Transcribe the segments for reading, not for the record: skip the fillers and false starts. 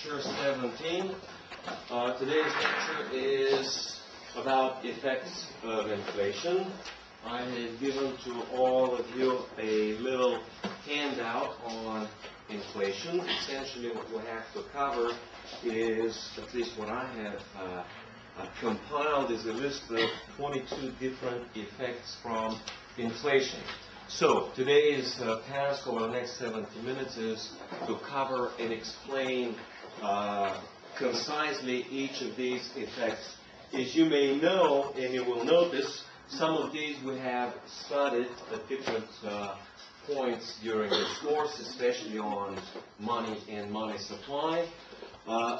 lecture 17. Today's lecture is about effects of inflation. I have given to all of you a little handout on inflation. Essentially what we have to cover is, at least what I have compiled, is a list of 22 different effects from inflation. So today's task over the next 70 minutes is to cover and explain concisely each of these effects. As you may know, and you will notice, some of these we have studied at different points during this course, especially on money and money supply.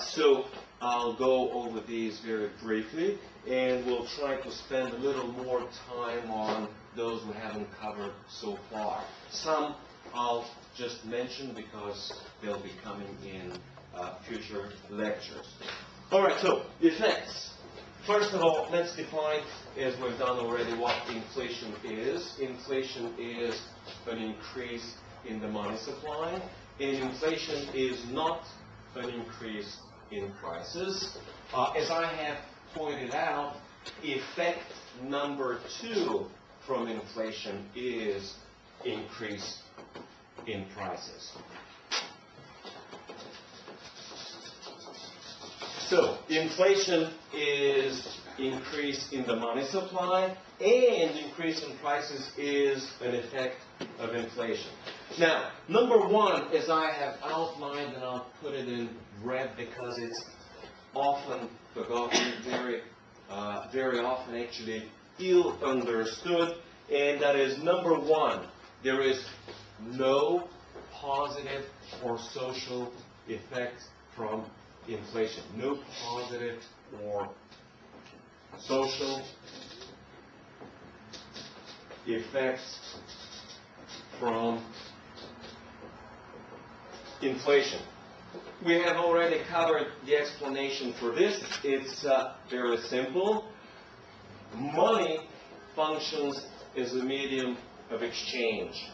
So I'll go over these very briefly, and we'll try to spend a little more time on those we haven't covered so far. Some I'll just mention because they'll be coming in future lectures. All right, so effects. First of all, let's define, as we've done already, what inflation is. Inflation is an increase in the money supply, and inflation is not an increase in prices. As I have pointed out, effect number 2 from inflation is increase in prices. So inflation is increase in the money supply, and increase in prices is an effect of inflation. Now, number 1, as I have outlined, and I'll put it in red because it's often forgotten, very often actually ill understood, and that is number 1, there is no positive or social effect from inflation. No positive or social effects from inflation. We have already covered the explanation for this. It's very simple. Money functions as a medium of exchange.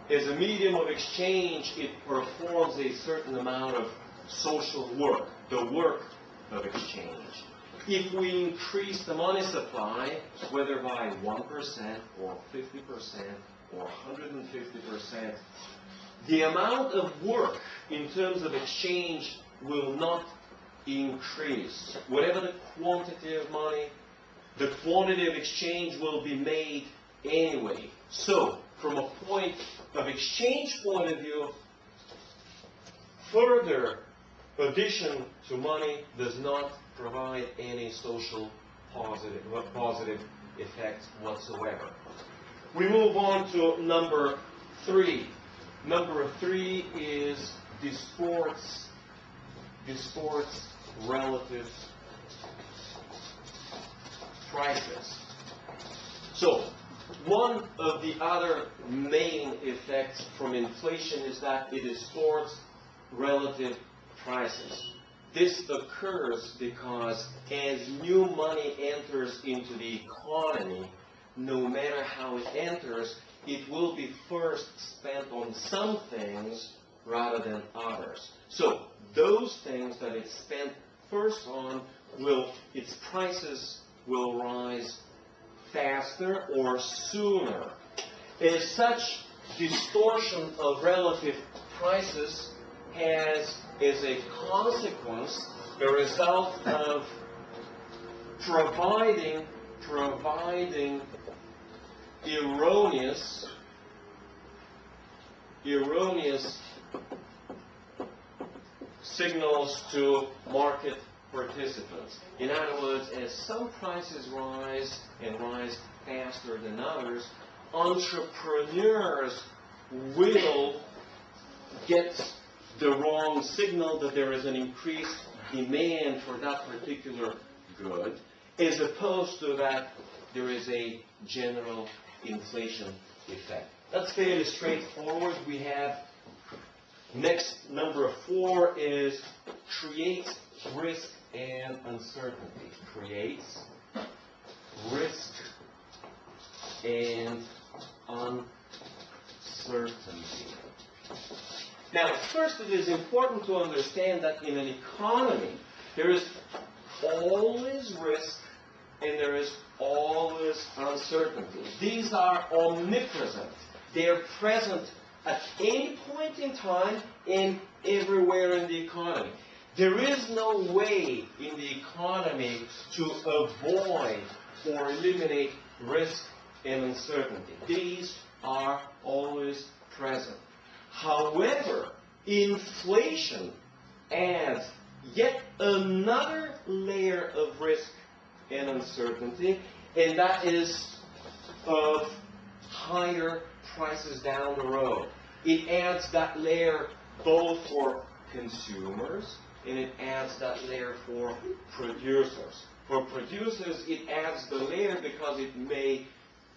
As a medium of exchange, it performs a certain amount of social work, the work of exchange. If we increase the money supply, whether by 1% or 50% or 150%, the amount of work in terms of exchange will not increase. Whatever the quantity of money, the quantity of exchange will be made anyway. So, from a point of exchange point of view, further addition to money does not provide any social positive effect whatsoever. We move on to number 3. Number 3 is distorts relative prices. So, one of the other main effects from inflation is that it distorts relative prices. This occurs because as new money enters into the economy, no matter how it enters, it will be first spent on some things rather than others. So those things that it's spent first on, its prices will rise faster or sooner. As such, distortion of relative prices has, as a consequence, the result of providing erroneous signals to market participants. In other words, as some prices rise and rise faster than others, entrepreneurs will get the wrong signal that there is an increased demand for that particular good, as opposed to that there is a general inflation effect. That's fairly straightforward. We have next, number 4 is creates risk and uncertainty. Creates risk and uncertainty. Now, first it is important to understand that in an economy, there is always risk and there is always uncertainty. These are omnipresent. They are present at any point in time and everywhere in the economy. There is no way in the economy to avoid or eliminate risk and uncertainty. These are always present. However, inflation adds yet another layer of risk and uncertainty, and that is of higher prices down the road. It adds that layer both for consumers and it adds that layer for producers. For producers, it adds the layer because it may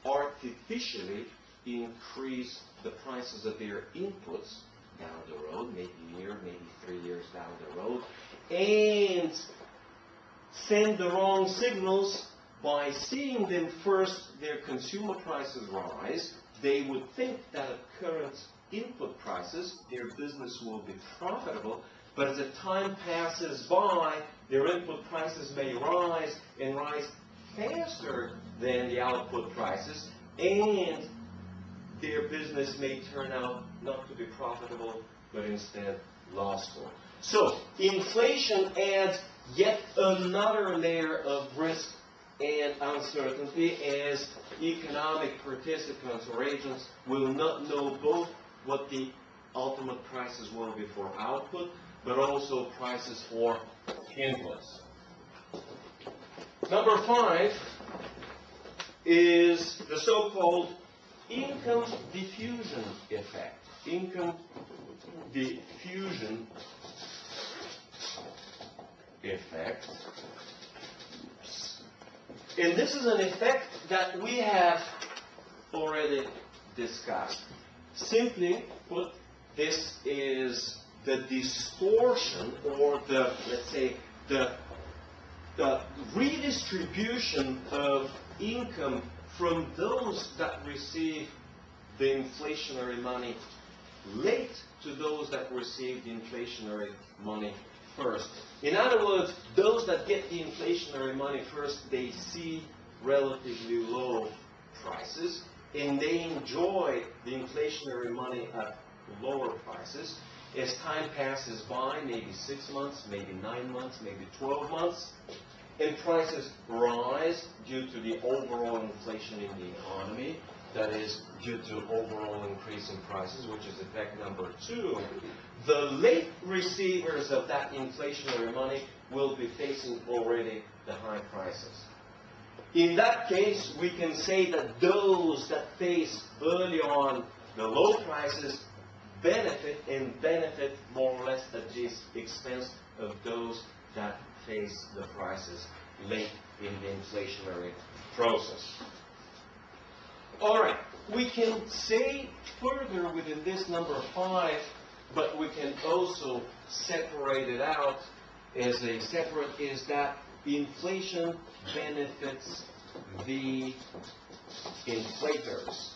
artificially increase the prices of their inputs down the road, maybe a year, maybe 3 years down the road, and send the wrong signals by seeing them first, their consumer prices rise. They would think that at current input prices, their business will be profitable, but as the time passes by, their input prices may rise and rise faster than the output prices, and their business may turn out not to be profitable, but instead lossful. So, inflation adds yet another layer of risk and uncertainty, as economic participants or agents will not know both what the ultimate prices will be for output, but also prices for inputs. Number 5 is the so-called income diffusion effect. Income diffusion effect. And this is an effect that we have already discussed. Simply put, this is the distortion, or the, let's say, the redistribution of income from those that receive the inflationary money late to those that receive the inflationary money first. In other words, those that get the inflationary money first, they see relatively low prices, and they enjoy the inflationary money at lower prices. As time passes by, maybe 6 months, maybe 9 months, maybe 12 months, and prices rise due to the overall inflation in the economy, that is, due to overall increase in prices, which is effect number 2, the late receivers of that inflationary money will be facing already the high prices. In that case, we can say that those that face early on the low prices benefit more or less at the expense of those that face the prices late in the inflationary process. All right, we can say further within this number 5, but we can also separate it out as a separate, is that inflation benefits the inflators.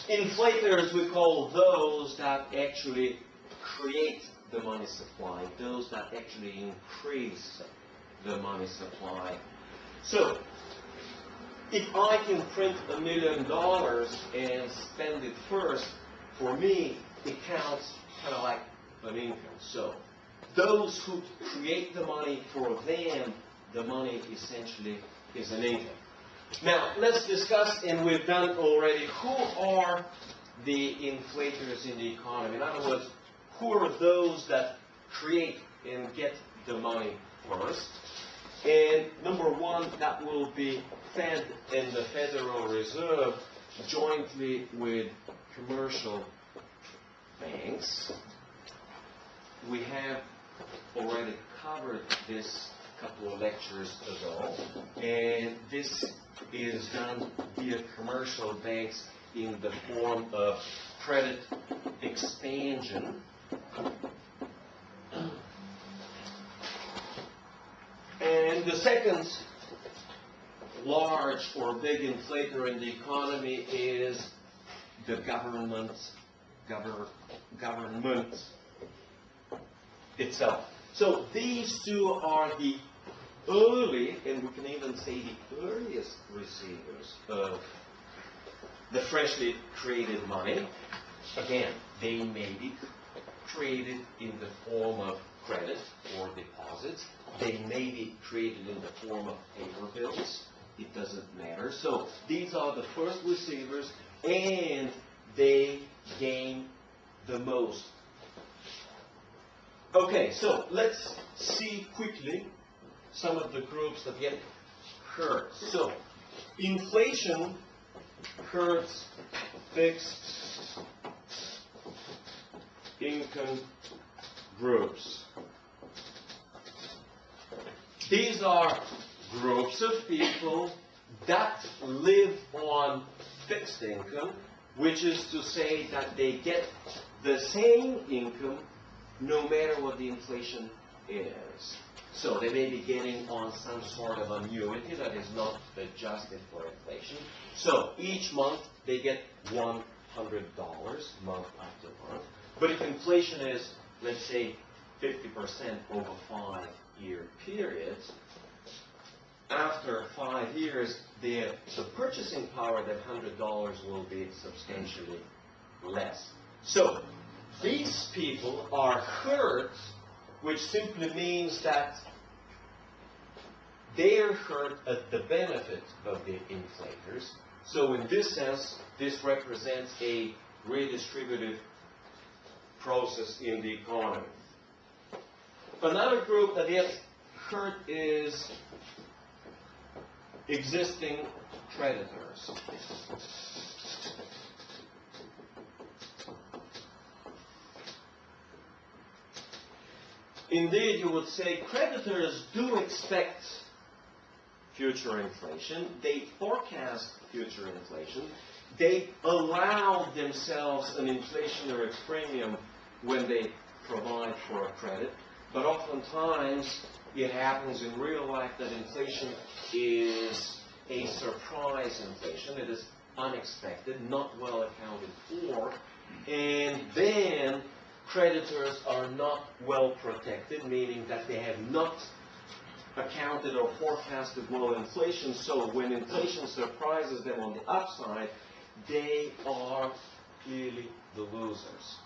Inflators, we call those that actually create the money supply, those that actually increase the money supply. So, if I can print $1 million and spend it first, for me, it counts kind of like an income. So, those who create the money, for them, the money essentially is an income. Now, let's discuss, and we've done already, who are the inflators in the economy. In other words, who are those that create and get the money first? And number 1, that will be Fed and the Federal Reserve jointly with commercial banks. We have already covered this a couple of lectures ago, and this is done via commercial banks in the form of credit expansion. And the second large or big inflator in the economy is the government itself. So these two are the early, and we can even say the earliest receivers of the freshly created money. Again, they may be created in the form of credit or deposits. They may be created in the form of paper bills. It doesn't matter. So these are the first receivers, and they gain the most. Okay, so let's see quickly some of the groups that get hurt. So inflation hurts fixed income groups. These are groups of people that live on fixed income, which is to say that they get the same income no matter what the inflation is. So they may be getting on some sort of annuity that is not adjusted for inflation. So each month they get $100 month after month. But if inflation is, let's say, 50% over 5-year periods, after 5 years, the purchasing power of that $100 will be substantially less. So these people are hurt, which simply means that they are hurt at the benefit of the inflators. So in this sense, this represents a redistributive process in the economy. Another group that gets hurt is existing creditors. Indeed, you would say creditors do expect future inflation. They forecast future inflation. They allow themselves an inflationary premium when they provide for a credit. But oftentimes, it happens in real life that inflation is a surprise inflation. It is unexpected, not well accounted for, and then creditors are not well protected, meaning that they have not accounted or forecasted well inflation, so when inflation surprises them on the upside, they are clearly the losers.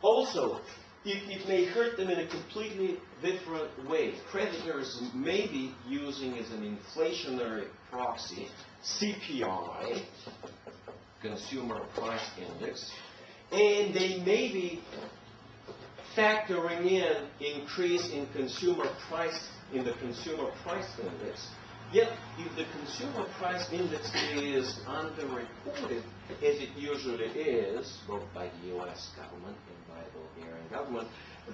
Also, it may hurt them in a completely different way. Creditors may be using as an inflationary proxy CPI, Consumer Price Index, and they may be factoring in increase in consumer price in the Consumer Price Index. Yet, if the Consumer Price Index is underreported, as it usually is, both by the U.S. government and by the Bulgarian government,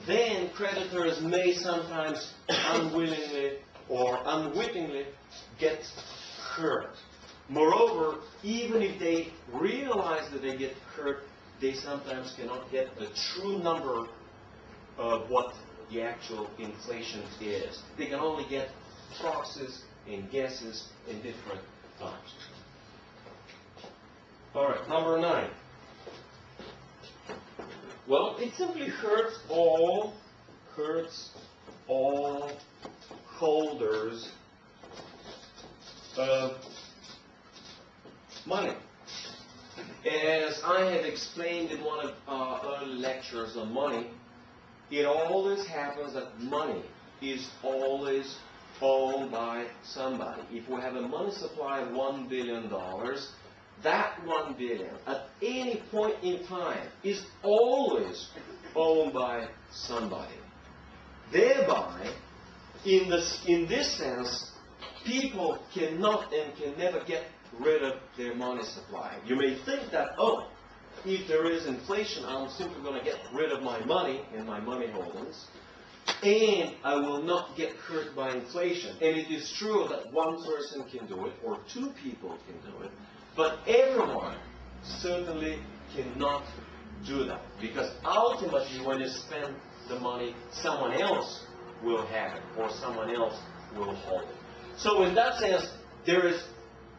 then creditors may sometimes unwillingly or unwittingly get hurt. Moreover, even if they realize that they get hurt, they sometimes cannot get the true number of what the actual inflation is. They can only get proxies and guesses in different times. All right, number 9. Well, it simply hurts all holders of money. As I have explained in one of our early lectures on money, it always happens that money is always owned by somebody. If we have a money supply of $1 billion, that $1 billion at any point in time is always owned by somebody. Thereby, in this sense, people cannot and can never get rid of their money supply. You may think that, oh, if there is inflation, I'm simply going to get rid of my money and my money holdings, and I will not get hurt by inflation. And it is true that one person can do it, or two people can do it, but everyone certainly cannot do that. Because ultimately, when you spend the money, someone else will have it, or someone else will hold it. So in that sense, there is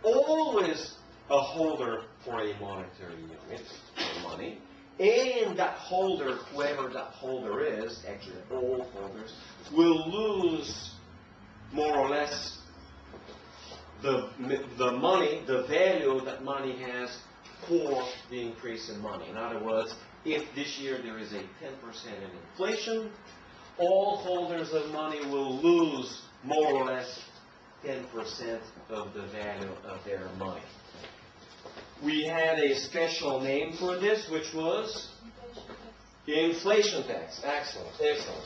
always a holder for a monetary unit of money, and that holder, whoever that holder is, actually all holders, will lose more or less the money, the value that money has for the increase in money. In other words, if this year there is a 10% in inflation, all holders of money will lose more or less 10% of the value of their money. We had a special name for this, which was inflation tax. Excellent, excellent.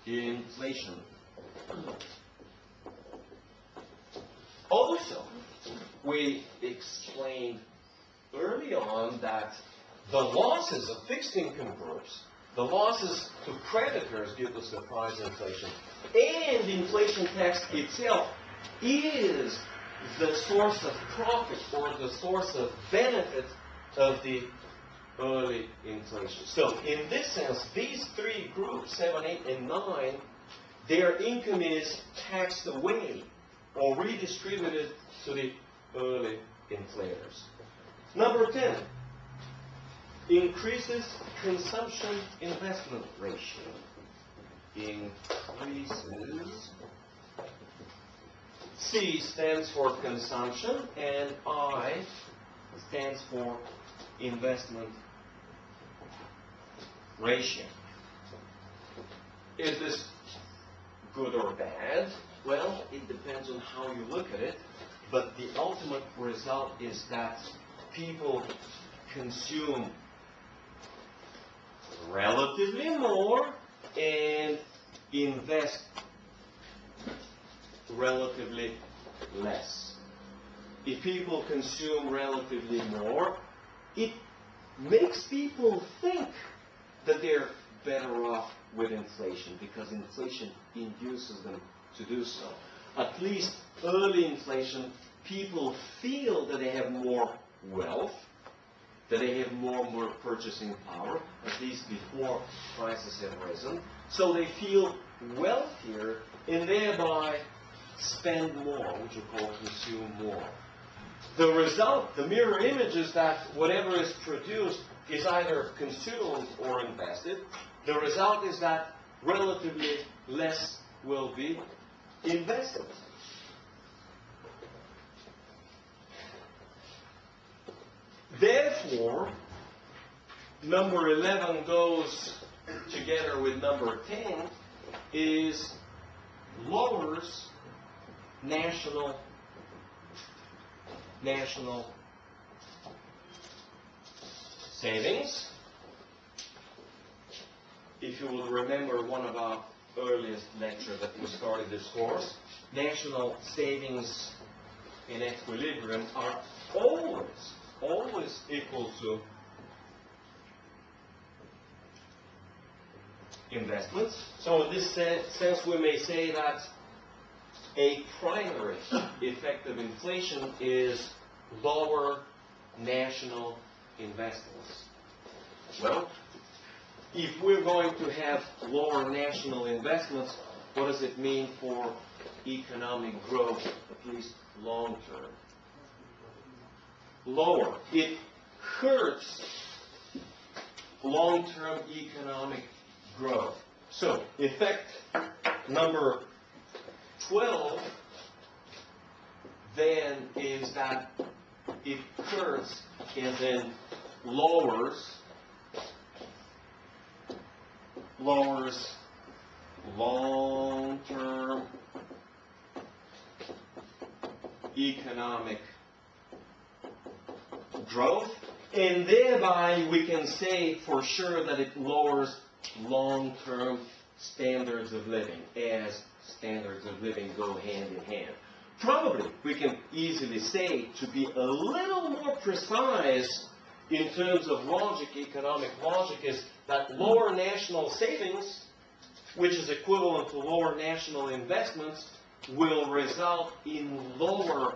Inflation. Also, we explained early on that the losses of fixed income groups, the losses to creditors due to surprise inflation, and inflation tax itself is the source of profit or the source of benefit of the early inflation. So in this sense, these three groups, 7, 8, and 9, their income is taxed away or redistributed to the early inflators. Number 10, increases consumption investment ratio. Increases. C stands for consumption and I stands for investment ratio. Is this good or bad? Well, it depends on how you look at it, but the ultimate result is that people consume relatively more and invest relatively less. If people consume relatively more, it makes people think that they're better off with inflation because inflation induces them to do so. At least early inflation, people feel that they have more wealth, that they have more purchasing power, at least before prices have risen. So they feel wealthier and thereby spend more, which you call consume more. The result, the mirror image, is that whatever is produced is either consumed or invested. The result is that relatively less will be invested. Therefore, number 11 goes together with number 10, is lowers national savings. If you will remember one of our earliest lectures that we started this course, national savings in equilibrium are always equal to investments. So in this sense, we may say that a primary effect of inflation is lower national investments. Well, if we're going to have lower national investments, what does it mean for economic growth, at least long term? Lower. It hurts long-term economic growth. So, effect number 12 then is that it hurts and then lowers long-term economic growth, and thereby we can say for sure that it lowers long-term standards of living, as standards of living go hand in hand. Probably we can easily say, to be a little more precise in terms of logic, economic logic, is that lower national savings, which is equivalent to lower national investments, will result in lower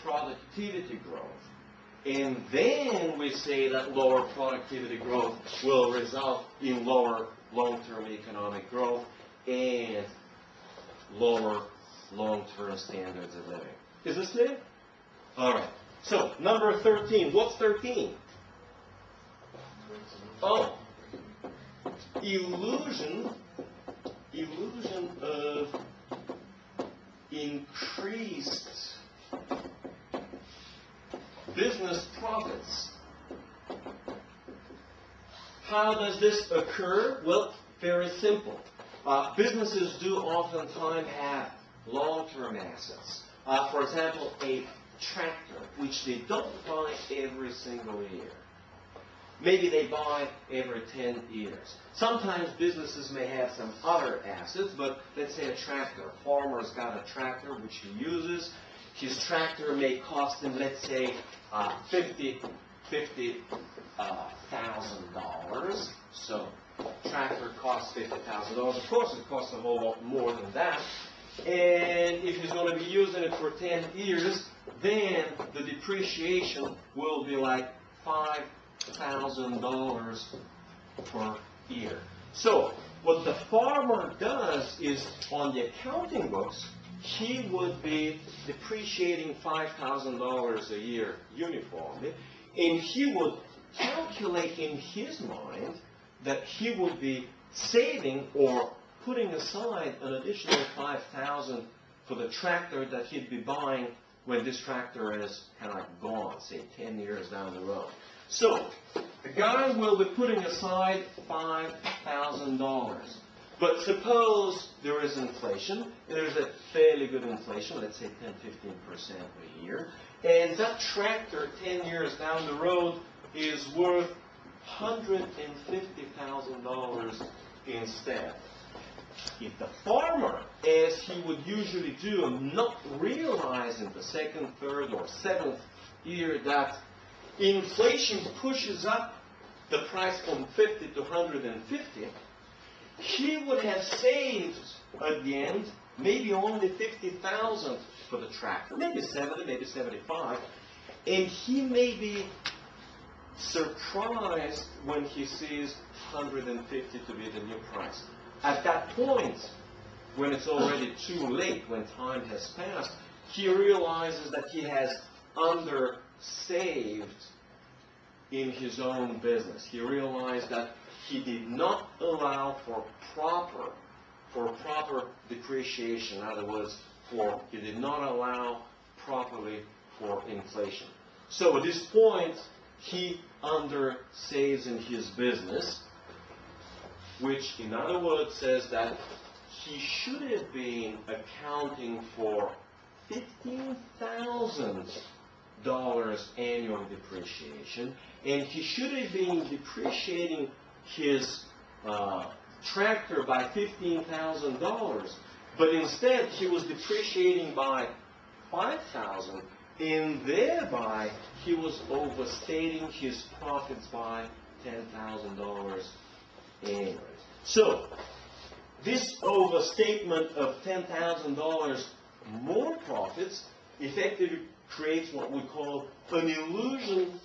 productivity growth. And then we say that lower productivity growth will result in lower long-term economic growth and lower long-term standards of living. Is this clear? All right. So, number 13. What's 13? Oh, illusion of increased business profits. How does this occur? Well, very simple. Businesses do oftentimes have long-term assets. For example, a tractor, which they don't buy every single year. Maybe they buy every 10 years. Sometimes businesses may have some other assets, but let's say a tractor. A farmer's got a tractor which he uses. His tractor may cost him, let's say, $50,000. So, tractor costs $50,000. Of course, it costs a whole lot more than that. And if he's going to be using it for 10 years, then the depreciation will be like $5,000 per year. So, what the farmer does is, on the accounting books, he would be depreciating $5,000 a year uniformly, and he would calculate in his mind that he would be saving or putting aside an additional $5,000 for the tractor that he'd be buying when this tractor is kind of like gone, say 10 years down the road. So, the guy will be putting aside $5,000. But suppose there is inflation, there's a fairly good inflation, let's say 10-15% a year, and that tractor 10 years down the road is worth $150,000 instead. If the farmer, as he would usually do, not realizing the second, third, or seventh year that inflation pushes up the price from 50 to 150, he would have saved at the end maybe only $50,000 for the tractor, maybe 70, maybe 75, and he may be surprised when he sees 150 to be the new price. At that point, when it's already too late, when time has passed, he realizes that he has undersaved in his own business. He realized that he did not allow for proper depreciation. In other words, he did not allow properly for inflation. So at this point, he undersaves in his business, which in other words says that he should have been accounting for $15,000 annual depreciation, and he should have been depreciating his tractor by $15,000, but instead he was depreciating by $5,000, and thereby he was overstating his profits by $10,000 annually. So, this overstatement of $10,000 more profits effectively creates what we call an illusion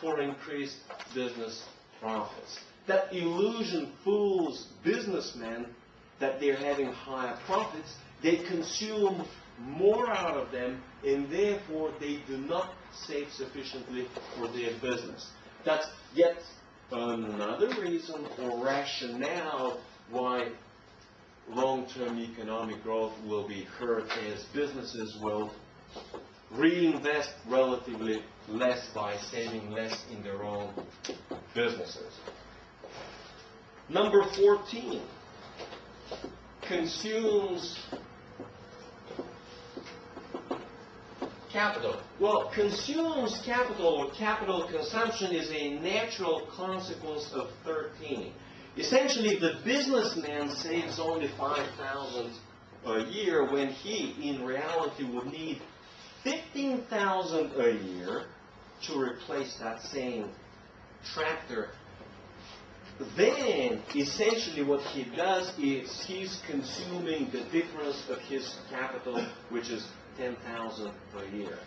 for increased business profits. That illusion fools businessmen that they're having higher profits. They consume more out of them, and therefore they do not save sufficiently for their business. That's yet another reason or rationale why long-term economic growth will be hurt, as businesses will reinvest relatively less by saving less in their own businesses. Number 14, consumes capital. Well, consumes capital or capital consumption is a natural consequence of 13. Essentially, the businessman saves only $5,000 a year when he, in reality, would need $15,000 a year to replace that same tractor. Then, essentially, what he does is he's consuming the difference of his capital, which is $10,000 per year.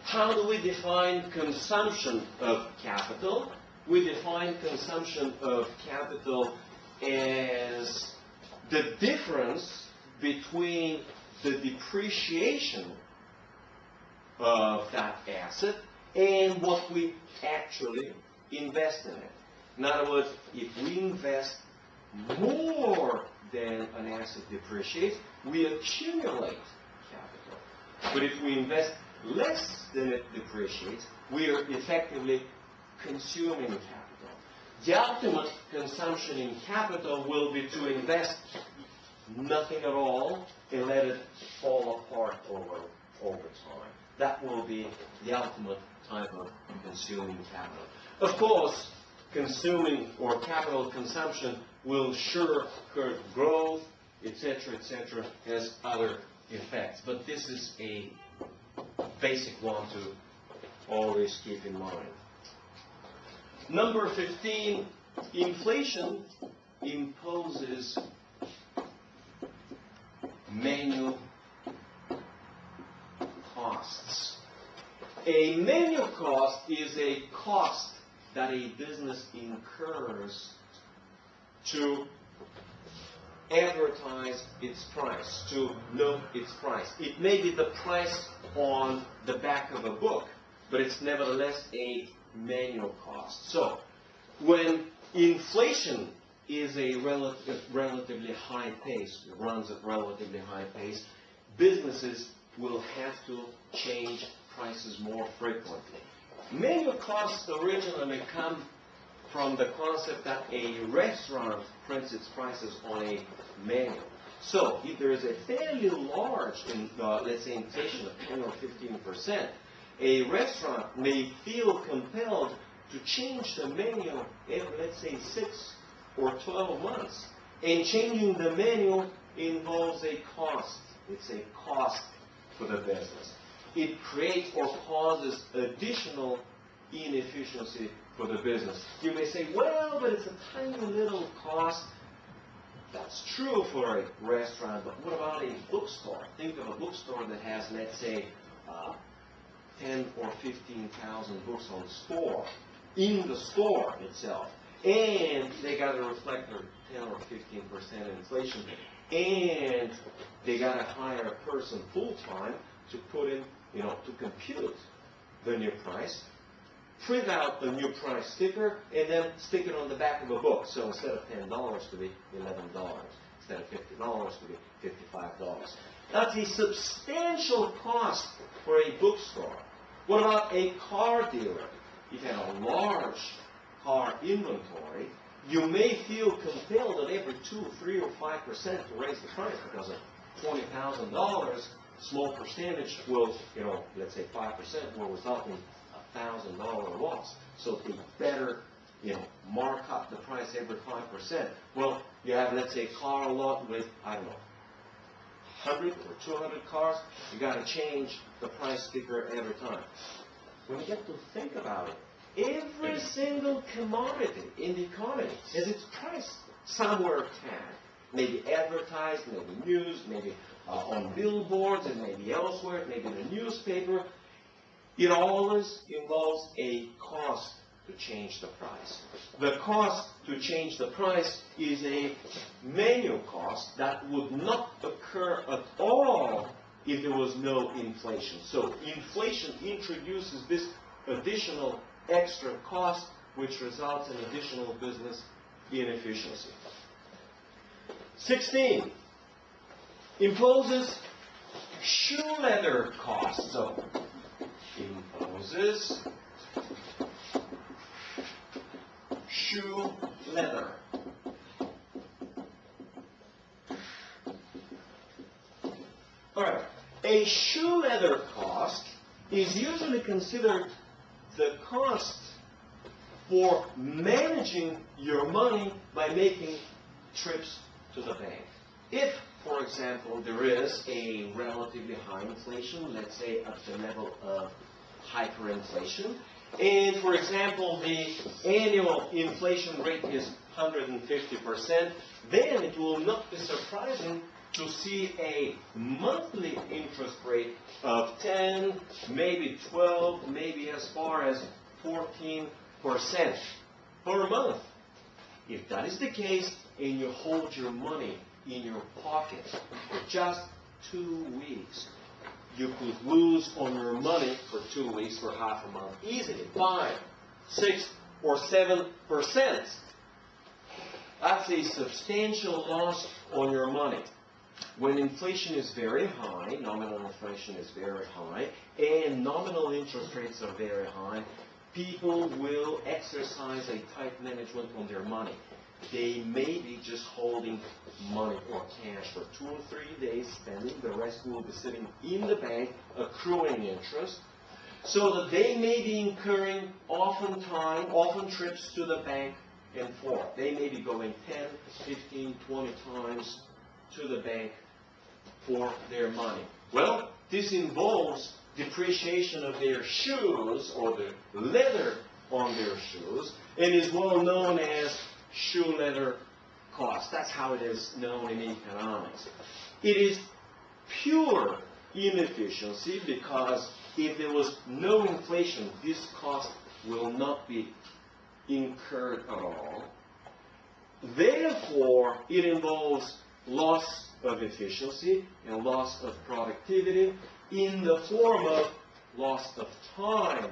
How do we define consumption of capital? We define consumption of capital as the difference between the depreciation of that asset and what we actually invest in it. In other words, if we invest more than an asset depreciates, we accumulate capital. But if we invest less than it depreciates, we are effectively consuming capital. The ultimate consumption in capital will be to invest nothing at all and let it fall apart over time. That will be the ultimate type of consuming capital. Of course, consuming or capital consumption will sure hurt growth, etc., has other effects. But this is a basic one to always keep in mind. Number 15, inflation imposes manual costs. A manual cost is a cost that a business incurs to advertise its price, to note its price. It may be the price on the back of a book, but it's nevertheless a manual cost. So, when inflation is a relatively high pace, runs at relatively high pace, businesses will have to change prices more frequently. Manual costs originally come from the concept that a restaurant prints its prices on a menu. So if there is a fairly large, let's say, inflation of 10 or 15%, a restaurant may feel compelled to change the menu every, let's say, 6 or 12 months. And changing the menu involves a cost. It's a cost for the business. It creates or causes additional inefficiency for the business. You may say, well, but it's a tiny little cost. That's true for a restaurant, but what about a bookstore? Think of a bookstore that has, let's say, 10 or 15,000 books on store, in the store itself. And they got to reflect their 10 or 15% inflation. And they got to hire a person full-time to put in, to compute the new price, print out the new price sticker, and then stick it on the back of a book. So instead of $10 to be $11, instead of $50 to be $55. That's a substantial cost for a bookstore. What about a car dealer? If you have a large car inventory, you may feel compelled at every 2, 3, or 5% to raise the price because of $20,000. Small percentage will, let's say 5% will result in $1,000 loss. So they better, mark up the price every 5%. Well, you have, let's say, a car lot with, 100 or 200 cars. You got to change the price sticker every time. When you get to think about it, every single commodity in the economy has its price somewhere tagged. Maybe advertised, maybe news, maybe on billboards, and maybe elsewhere, maybe in a newspaper. It always involves a cost to change the price. The cost to change the price is a manual cost that would not occur at all if there was no inflation. So inflation introduces this additional extra cost, which results in additional business inefficiency. 16, imposes shoe leather costs. So, imposes shoe leather. All right. A shoe leather cost is usually considered the cost for managing your money by making trips to the bank. If, for example, there is a relatively high inflation, let's say at the level of hyperinflation, and, for example, the annual inflation rate is 150%, then it will not be surprising to see a monthly interest rate of 10, maybe 12, maybe as far as 14% per month. If that is the case, and you hold your money in your pocket for just 2 weeks, you could lose on your money for 2 weeks, for half a month, easily 5, 6, or 7%. That's a substantial loss on your money. When inflation is very high, nominal inflation is very high, and nominal interest rates are very high, people will exercise a tight management on their money. They may be just holding money or cash for 2 or 3 days, spending. The rest will be sitting in the bank, accruing interest, so that they may be incurring often trips to the bank and forth. They may be going 10, 15, 20 times to the bank for their money. Well, this involves depreciation of their shoes or the leather on their shoes, and is well known as shoe leather cost. That's how it is known in economics. It is pure inefficiency, because if there was no inflation, this cost will not be incurred at all. Therefore, it involves loss of efficiency and loss of productivity in the form of loss of time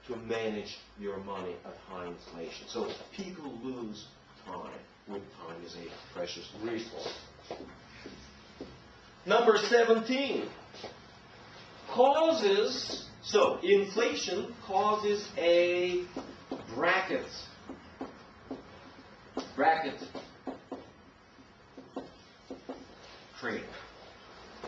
to manage your money at high inflation. So people lose time, when time is a precious resource. Number 17, causes, so inflation causes a bracket creep.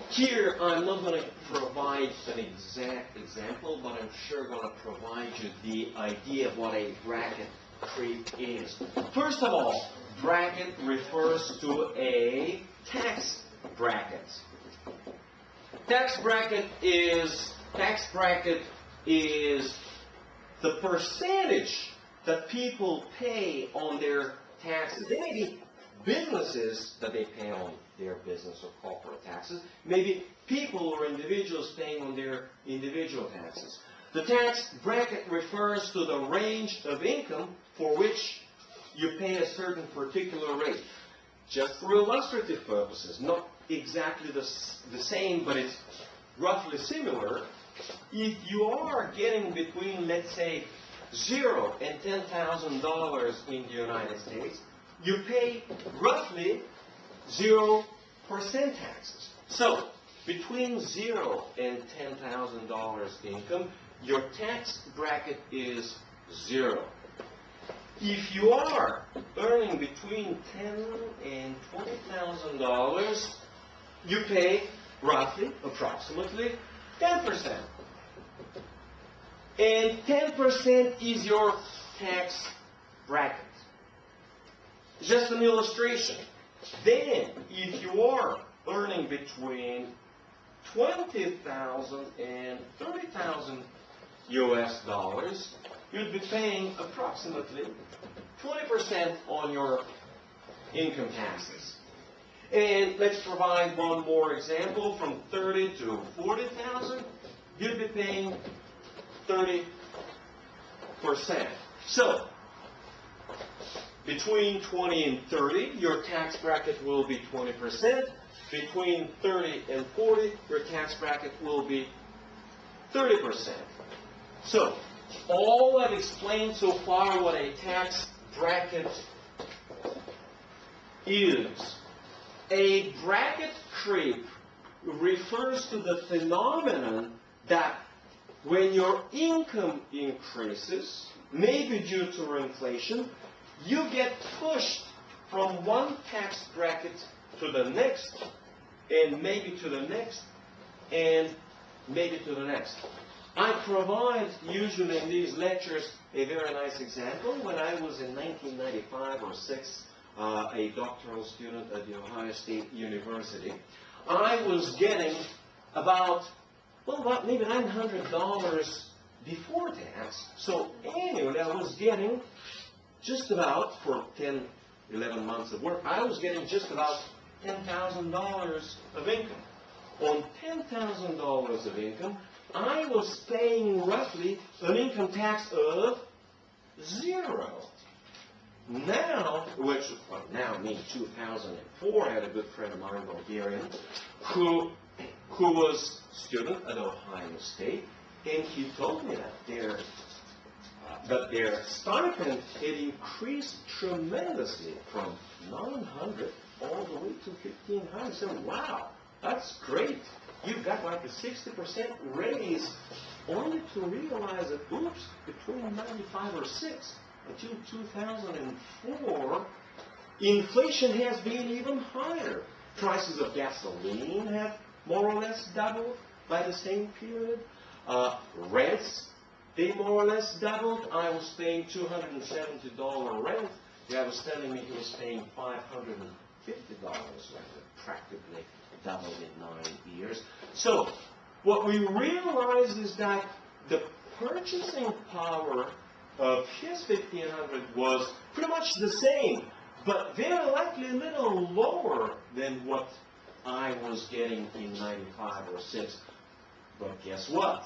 Here, I'm not going to provide an exact example, but I'm sure going to provide you the idea of what a bracket creep is. First of all, bracket refers to a tax bracket. Tax bracket is the percentage that people pay on their taxes. There may be businesses that they pay on their business or corporate taxes. Maybe people or individuals paying on their individual taxes. The tax bracket refers to the range of income for which you pay a certain particular rate. Just for illustrative purposes, not exactly the same, but it's roughly similar. If you are getting between, let's say, $0 and $10,000 in the United States, you pay roughly 0% taxes. So, between $0 and $10,000 income, your tax bracket is 0. If you are earning between $10,000 and $20,000, you pay roughly, approximately, 10%. And 10% is your tax bracket. Just an illustration. Then, if you are earning between $20,000 and $30,000 US dollars, you'd be paying approximately 20% on your income taxes. And let's provide one more example. From 30 to 40,000, you'd be paying 30%. So, between 20 and 30, your tax bracket will be 20%. Between 30 and 40, your tax bracket will be 30%. So, all I've explained so far what a tax bracket is. A bracket creep refers to the phenomenon that when your income increases, maybe due to inflation, you get pushed from one tax bracket to the next, and maybe to the next, and maybe to the next. I provide usually in these lectures a very nice example. When I was in 1995 or 6, a doctoral student at the Ohio State University, I was getting about maybe $900 before tax. So annually I was getting just about, for 10, 11 months of work, I was getting just about $10,000 of income. On $10,000 of income, I was paying roughly an income tax of 0. Now, which now means 2004, I had a good friend of mine, Bulgarian, who who was a student at Ohio State, and he told me that their stipend had increased tremendously from 900 all the way to 1,500. I said, wow, that's great. You've got like a 60% raise, only to realize that, oops, between 95 or 6 until 2004, inflation has been even higher. Prices of gasoline have more or less doubled by the same period. Rents, they more or less doubled. I was paying $270 rent. The guy was telling me he was paying $550 rent, practically doubled in 9 years. So what we realized is that the purchasing power of his 1,500 was pretty much the same, but very likely a little lower than what I was getting in 95 or 6. But guess what?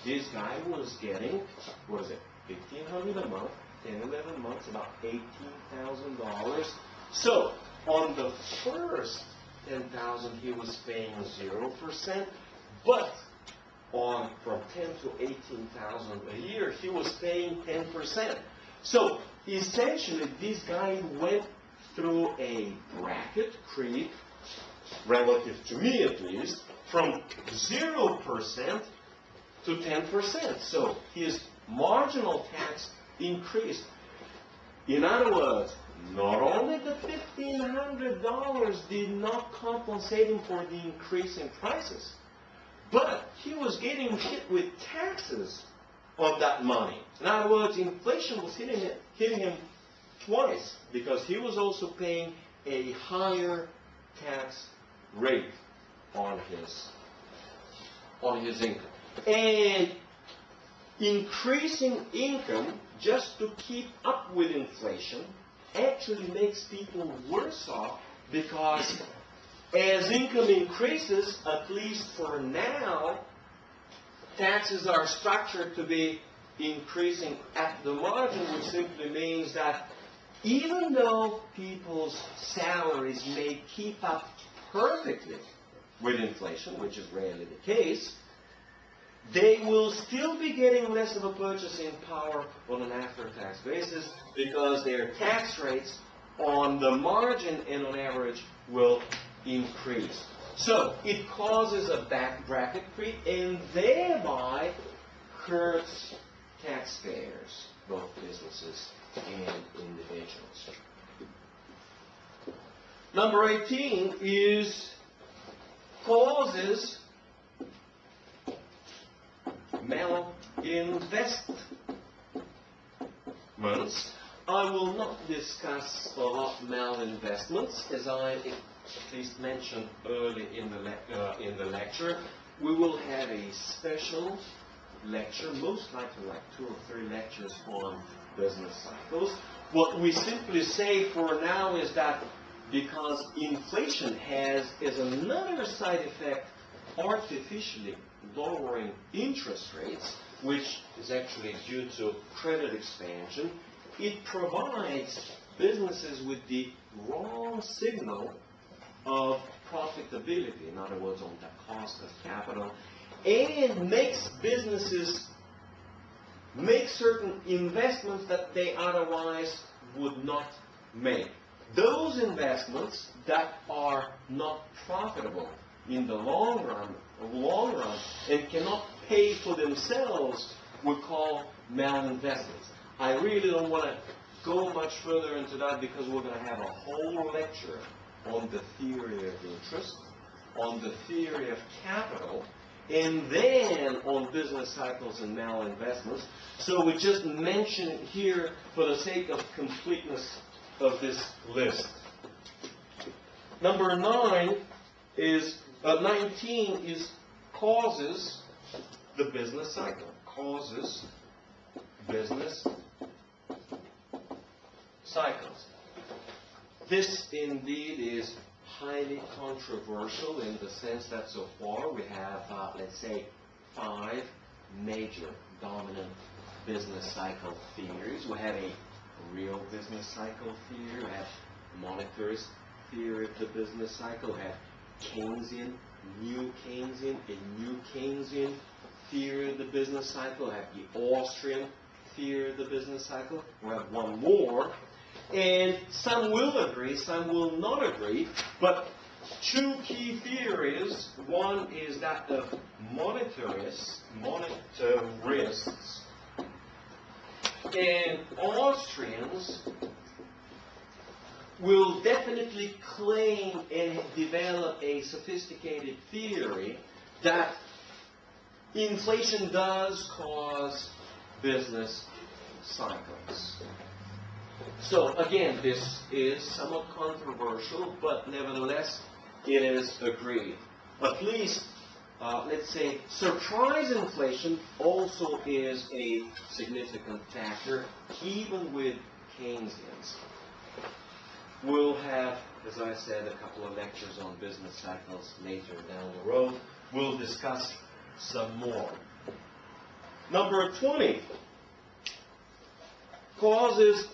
This guy was getting, what is it, $1,500 a month, 10, 11 months, about $18,000. So on the first 10,000 he was paying 0%, but on from 10 to 18,000 a year he was paying 10%. So essentially this guy went through a bracket creep, relative to me at least, from 0% to 10%. So his marginal tax increased. In other words, not only the $1,500 did not compensate him for the increase in prices, but he was getting hit with taxes on that money. In other words, inflation was hitting him twice, because he was also paying a higher tax rate on his income. And increasing income just to keep up with inflation actually makes people worse off, because as income increases, at least for now, taxes are structured to be increasing at the margin, which simply means that even though people's salaries may keep up perfectly with inflation, which is rarely the case, they will still be getting less of a purchasing power on an after-tax basis, because their tax rates on the margin and on average will increase. So it causes a back bracket creep and thereby hurts taxpayers, both businesses and individuals. Number 18 is causes malinvestments. I will not discuss a lot malinvestments, as I at least mentioned early in the lecture. We will have a special lecture, most likely like 2 or 3 lectures on business cycles. What we simply say for now is that because inflation has, as another side effect, artificially lowering interest rates, which is actually due to credit expansion, it provides businesses with the wrong signal of profitability, in other words, on the cost of capital, and makes businesses make certain investments that they otherwise would not make. Those investments that are not profitable in the long run, and cannot pay for themselves, we call malinvestments. I really don't want to go much further into that, because we're going to have a whole lecture on the theory of interest, on the theory of capital, and then on business cycles and malinvestments. So we just mention it here for the sake of completeness of this list. Number 19 is causes the business cycle. Causes business cycles. This indeed is highly controversial in the sense that so far we have, let's say, 5 major dominant business cycle theories. We have a real business cycle theory, we have monetarist theory of the business cycle, we have Keynesian new Keynesian theory of the business cycle. I have the Austrian theory of the business cycle. We have one more. And some will agree, some will not agree, but two key theories. One is that of monetarists, and Austrians will definitely claim and develop a sophisticated theory that inflation does cause business cycles. So again, this is somewhat controversial, but nevertheless, it is agreed. At least, let's say, surprise inflation also is a significant factor, even with Keynesians. We'll have, as I said, a couple of lectures on business cycles later down the road. We'll discuss some more. Number 20, causes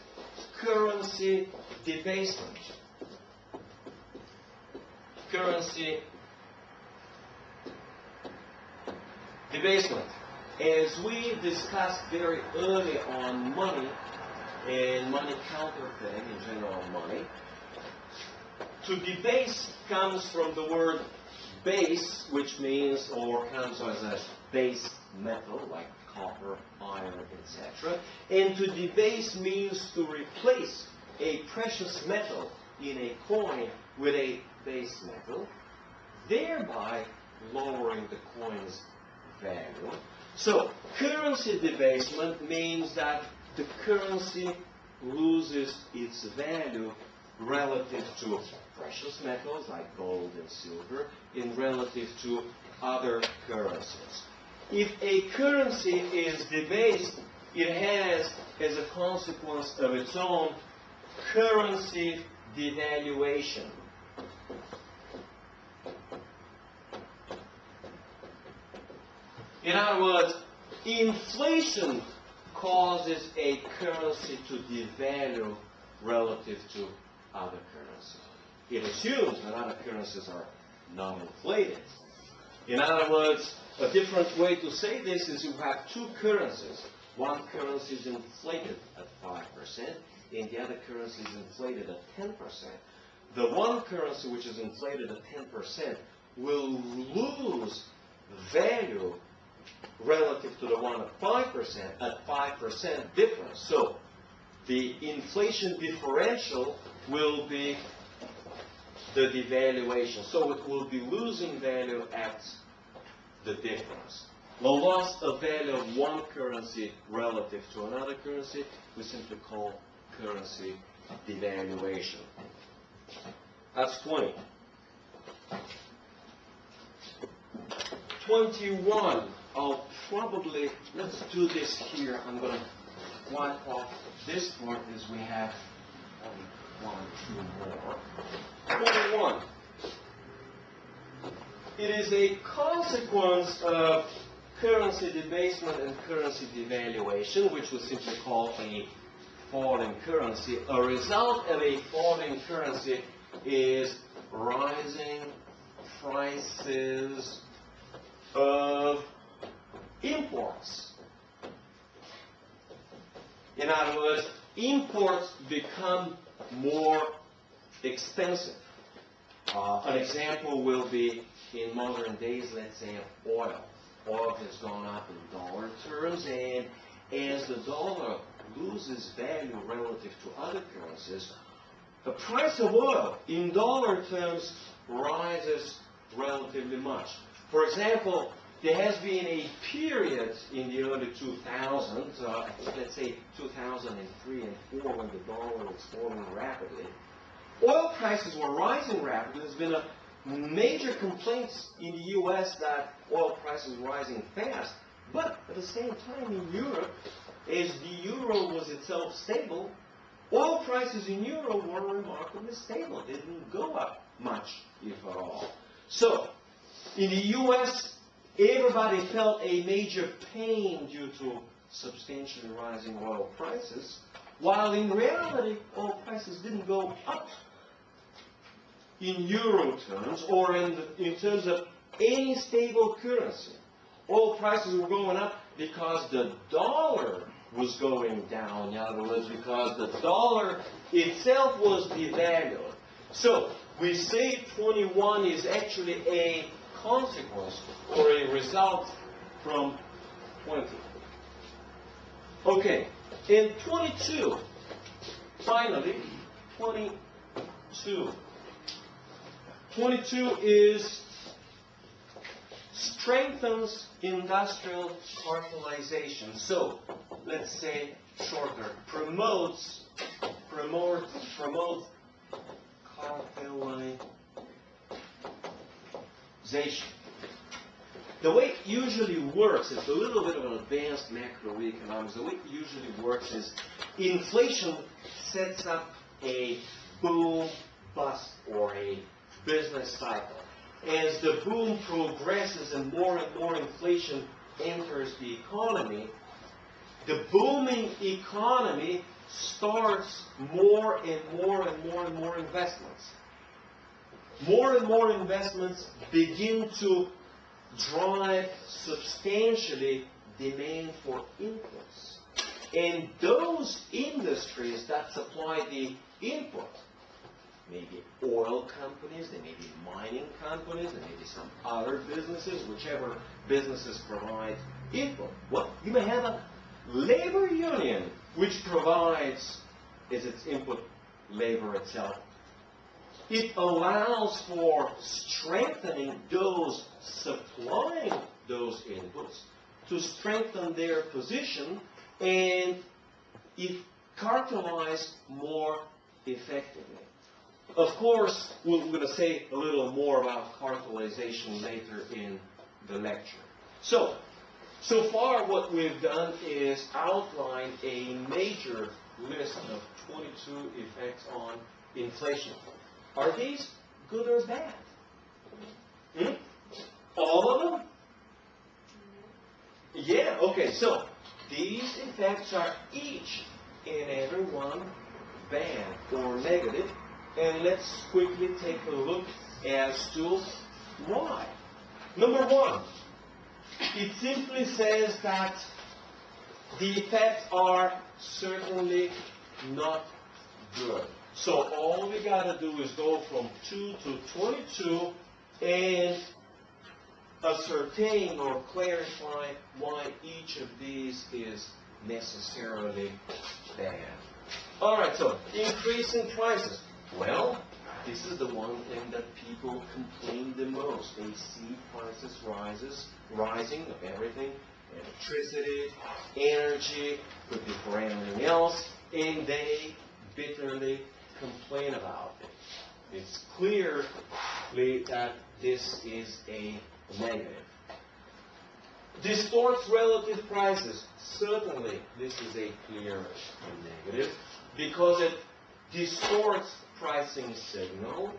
currency debasement. Currency debasement. As we discussed very early on money and money counterfeiting, in general money, to debase comes from the word base, which means, or comes as a base metal, like copper, iron, etc. And to debase means to replace a precious metal in a coin with a base metal, thereby lowering the coin's value. So, currency debasement means that the currency loses its value relative to precious metals like gold and silver, in relative to other currencies. If a currency is debased, it has, as a consequence of its own, currency devaluation. In other words, inflation causes a currency to devalue relative to other currencies. It assumes that other currencies are not inflated. In other words, a different way to say this is you have two currencies. One currency is inflated at 5%, and the other currency is inflated at 10%. The one currency which is inflated at 10% will lose value relative to the one at 5% at 5% difference. So the inflation differential will be the devaluation. So it will be losing value at the difference. The loss of value of one currency relative to another currency we simply call currency devaluation. That's 20. 21. I'll probably, let's do this here. I'm going to wipe off this part as we have only 1 or 2 more. 21. It is a consequence of currency debasement and currency devaluation, which we simply call a falling currency. A result of a falling currency is rising prices of imports. In other words, imports become more expensive. An example will be in modern days, let's say, of oil. Oil has gone up in dollar terms, and as the dollar loses value relative to other currencies, the price of oil in dollar terms rises relatively much. For example, there has been a period in the early 2000s, let's say 2003 and 4, when the dollar was falling rapidly. Oil prices were rising rapidly. There's been a major complaints in the U.S. that oil prices were rising fast. But at the same time in Europe, as the euro was itself stable, oil prices in Europe were remarkably stable. They didn't go up much, if at all. So, in the U.S., everybody felt a major pain due to substantially rising oil prices, while in reality, oil prices didn't go up. in euro terms or in terms of any stable currency. Oil prices were going up because the dollar was going down. In other words, because the dollar itself was devalued. So we say 21 is actually a consequence or a result from 20. Okay, in 22, finally, 22. 22 is strengthens industrial cartelization. So, let's say shorter, promotes cartelization. The way it usually works, it's a little bit of an advanced macroeconomics. The way it usually works is inflation sets up a boom, bust, or a business cycle. As the boom progresses and more inflation enters the economy, the booming economy starts more and more investments. More and more investments begin to drive substantially demand for inputs. And those industries that supply the input, maybe oil companies, they may be mining companies, there may be some other businesses, whichever businesses provide input. Well, you may have a labor union which provides as its input labor itself. It allows for strengthening those supplying those inputs to strengthen their position and it cartelize more effectively. Of course, we're going to say a little more about cartelization later in the lecture. So far what we've done is outline a major list of 22 effects on inflation. Are these good or bad? All of them? Yeah, okay, so these effects are each and every one bad or negative, and let's quickly take a look as to why. Number one, it simply says that the effects are certainly not good. So all we got to do is go from 2 to 22 and ascertain or clarify why each of these is necessarily bad. All right, so increasing prices. Well, this is the one thing that people complain the most. They see prices rising of everything, electricity, energy, could be for anything else, and they bitterly complain about it. It's clearly that this is a negative. Distorts relative prices. Certainly, this is a clear negative because it distorts pricing signal.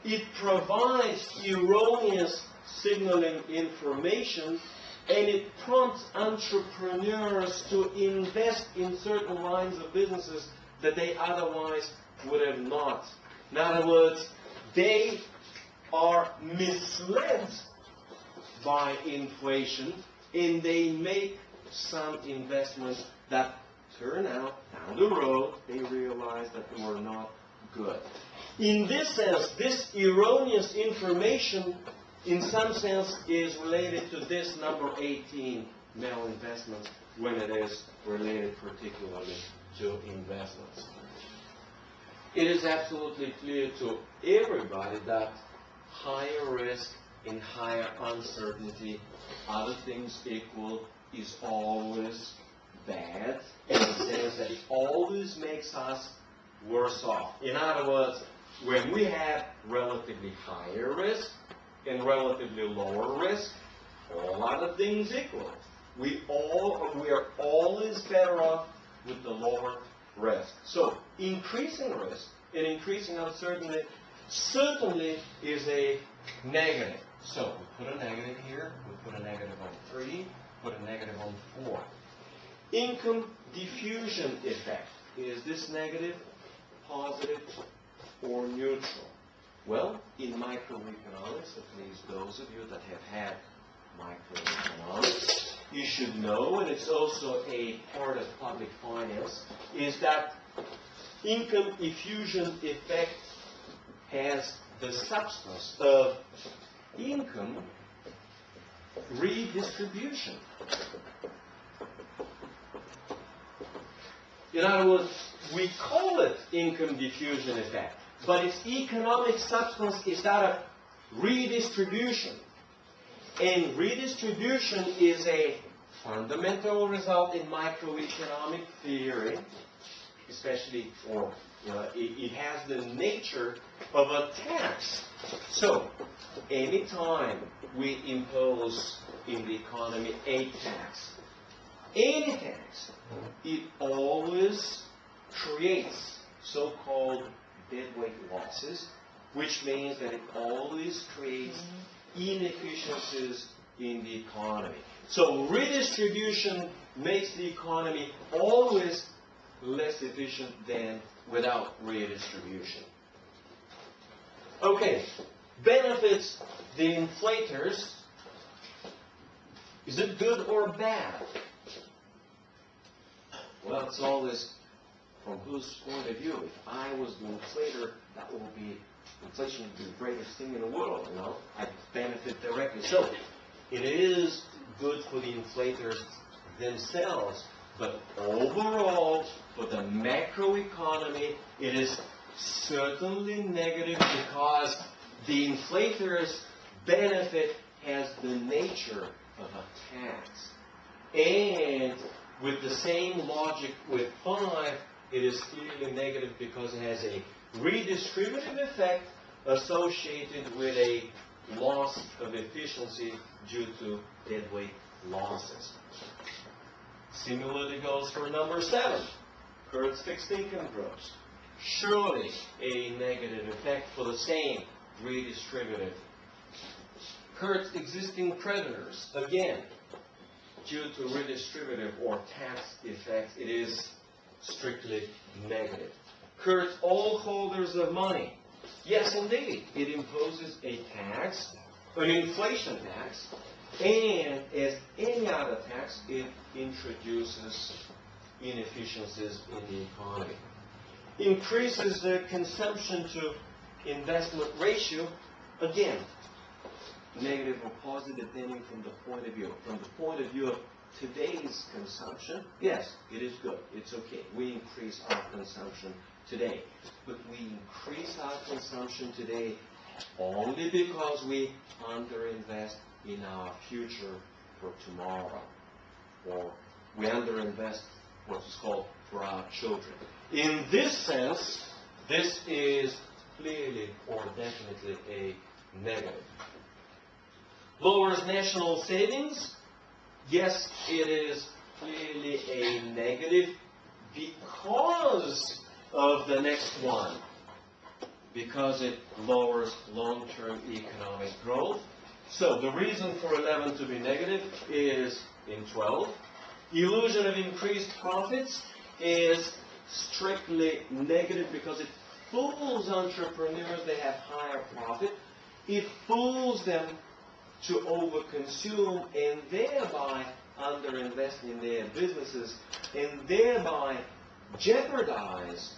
It provides erroneous signaling information, and it prompts entrepreneurs to invest in certain lines of businesses that they otherwise would have not. In other words, they are misled by inflation and they make some investments that turn out down the road they realize that they were not good. In this sense, this erroneous information in some sense is related to this number 18, malinvestments, when it is related particularly to investments. It is absolutely clear to everybody that higher risk and higher uncertainty, other things equal, is always bad, in the sense that it always makes us worse off. In other words, when we have relatively higher risk and relatively lower risk, all other things equal, we are always better off with the lower risk. So increasing risk and increasing uncertainty certainly is a negative. So we put a negative here, we put a negative on 3, put a negative on 4. Income diffusion effect. Is this negative, positive, or neutral? Well, in microeconomics, at least those of you that have had microeconomics, you should know, and it's also a part of public finance, is that income diffusion effect has the substance of income redistribution. In other words, we call it income diffusion effect, but its economic substance is that of redistribution. And redistribution is a fundamental result in microeconomic theory, especially, or it has the nature of a tax. So, any time we impose in the economy a tax, any tax, it always creates so-called deadweight losses, which means that it always creates inefficiencies in the economy. So redistribution makes the economy always less efficient than without redistribution. Okay, benefits the inflators. Is it good or bad? Well, it's always from whose point of view. If I was the inflator, that would be, inflation would be the greatest thing in the world, you know. I'd benefit directly. So, it is good for the inflators themselves, but overall, for the macroeconomy, it is certainly negative because the inflators' benefit has the nature of a tax. And with the same logic with 5, it is clearly negative because it has a redistributive effect associated with a loss of efficiency due to deadweight losses. Similarly goes for number 7, Kurt's fixed income growth. Surely a negative effect for the same redistributive. Kurt's existing creditors, again, due to redistributive or tax effects, it is strictly negative. Kurt's all holders of money. Yes, indeed, it imposes a tax, an inflation tax, and as any other tax, it introduces inefficiencies in the economy. Increases the consumption to investment ratio, again, negative or positive depending from the point of view. From the point of view of today's consumption, yes, it is good. It's okay. We increase our consumption today. But we increase our consumption today only because we underinvest in our future for tomorrow. Or we underinvest what is called for our children. In this sense, this is clearly or definitely a negative. Lowers national savings. Yes, it is clearly a negative because of the next one. Because it lowers long-term economic growth. So the reason for 11 to be negative is in 12. Illusion of increased profits is strictly negative because it fools entrepreneurs. They have higher profit. It fools them to overconsume and thereby underinvest in their businesses and thereby jeopardize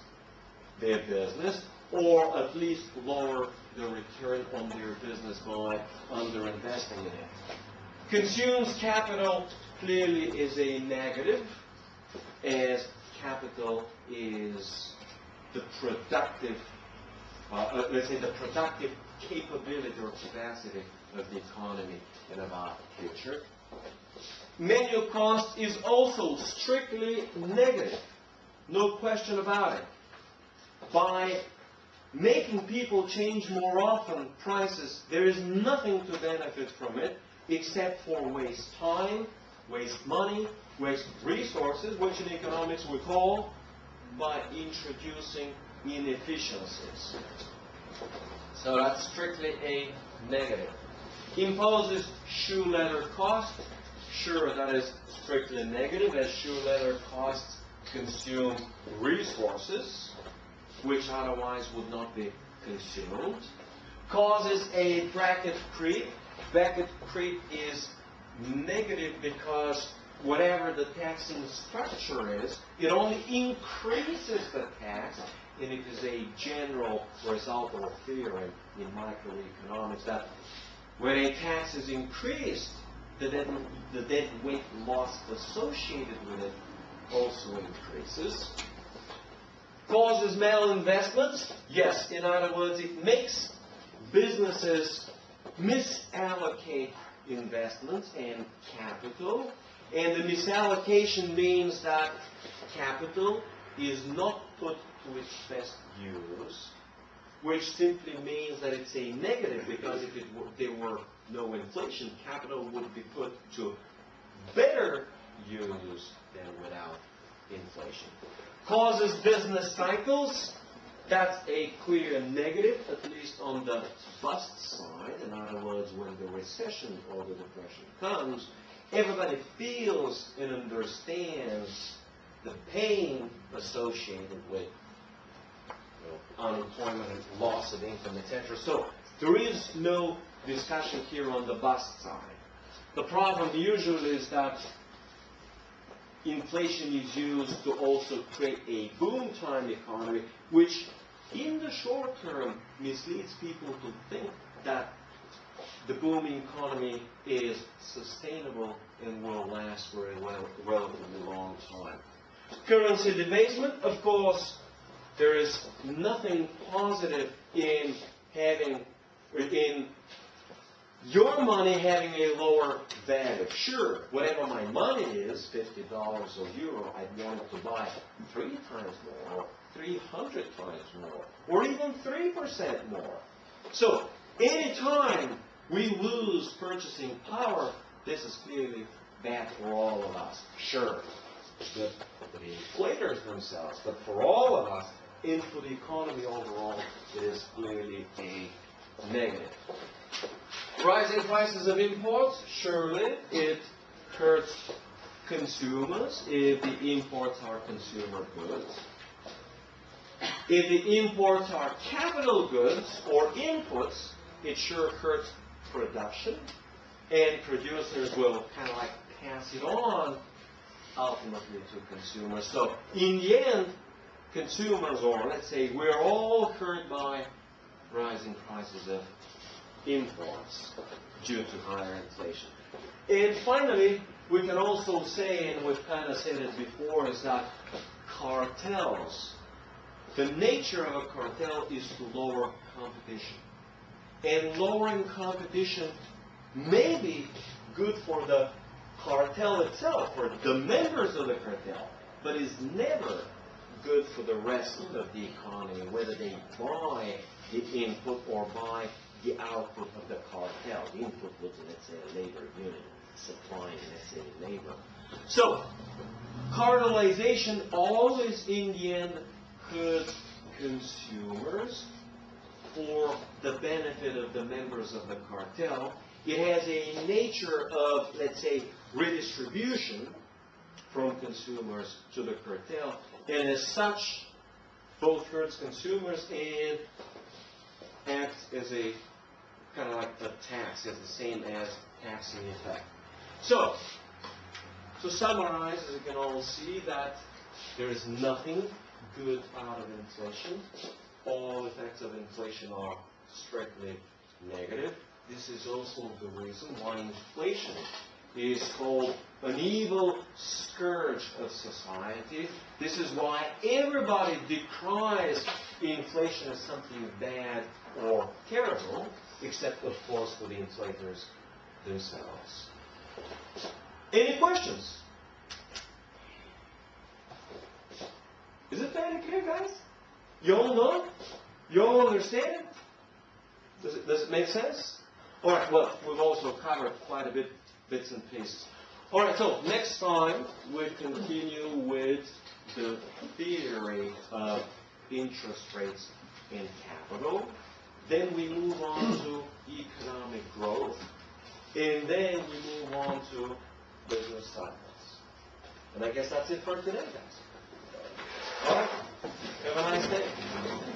their business or at least lower the return on their business by underinvesting in it. Consumes capital clearly is a negative, as capital is the productive, let's say the productive capability or capacity of the economy in our future. Manual cost is also strictly negative, no question about it. By making people change more often prices, there is nothing to benefit from it except for waste time, waste money, waste resources, which in economics we call by introducing inefficiencies. So that's strictly a negative. Imposes shoe leather cost. Sure, that is strictly negative, as shoe leather costs consume resources which otherwise would not be consumed. causes a bracket creep. Bracket creep is negative because whatever the taxing structure is, it only increases the tax, and it is a general result or theorem in microeconomics that when a tax is increased, the dead weight loss associated with it also increases. Causes malinvestments? Yes, in other words, it makes businesses misallocate investments and capital, and the misallocation means that capital is not put to its best use, which simply means that it's a negative, because if there were no inflation, capital would be put to better use than without inflation. Causes business cycles. That's a clear negative, at least on the bust side. In other words, when the recession or the depression comes, everybody feels and understands the pain associated with unemployment and loss of income, etc. So there is no discussion here on the bust side. The problem usually is that inflation is used to also create a boom time economy, which in the short term misleads people to think that the booming economy is sustainable and will last for a relatively long time. Currency debasement, of course, there is nothing positive in your money having a lower value. Sure, whatever my money is, $50 or euro, I'd want it to buy 3 times more, or 300 times more, or even 3% more. So, anytime we lose purchasing power, this is clearly bad for all of us. Sure, good for the inflators themselves, but for all of us, and for the economy overall, it is clearly a negative. Rising prices of imports, surely it hurts consumers if the imports are consumer goods. If the imports are capital goods or inputs, it sure hurts production, and producers will kind of like pass it on ultimately to consumers. So in the end, consumers, or let's say we're all hurt by rising prices of imports due to higher inflation. And finally, we can also say, and we've kind of said it before, is that cartels, the nature of a cartel is to lower competition. And lowering competition may be good for the cartel itself, for the members of the cartel, but is never good for the rest of the economy, whether they buy the input or buy the output of the cartel. The input was, let's say, a labor unit supplying, let's say, labor. So, cartelization always, in the end, hurts consumers for the benefit of the members of the cartel. It has a nature of, let's say, redistribution from consumers to the cartel, and as such, both hurts consumers and acts as a kind of like a tax, as the same as taxing effect. So, to summarize, as you can all see, that there is nothing good out of inflation. All effects of inflation are strictly negative. This is also the reason why inflation is called an evil scourge of society. This is why everybody decries inflation as something bad or terrible, except, of course, for the inflators themselves. Any questions? Is it fairly clear, guys? You all know? You all understand? Does it make sense? All right, well, we've also covered quite a bit, bits and pieces. All right, so next time we continue with the theory of interest rates in capital. Then we move on to economic growth. And then we move on to business cycles. And I guess that's it for today, guys. All right, have a nice day.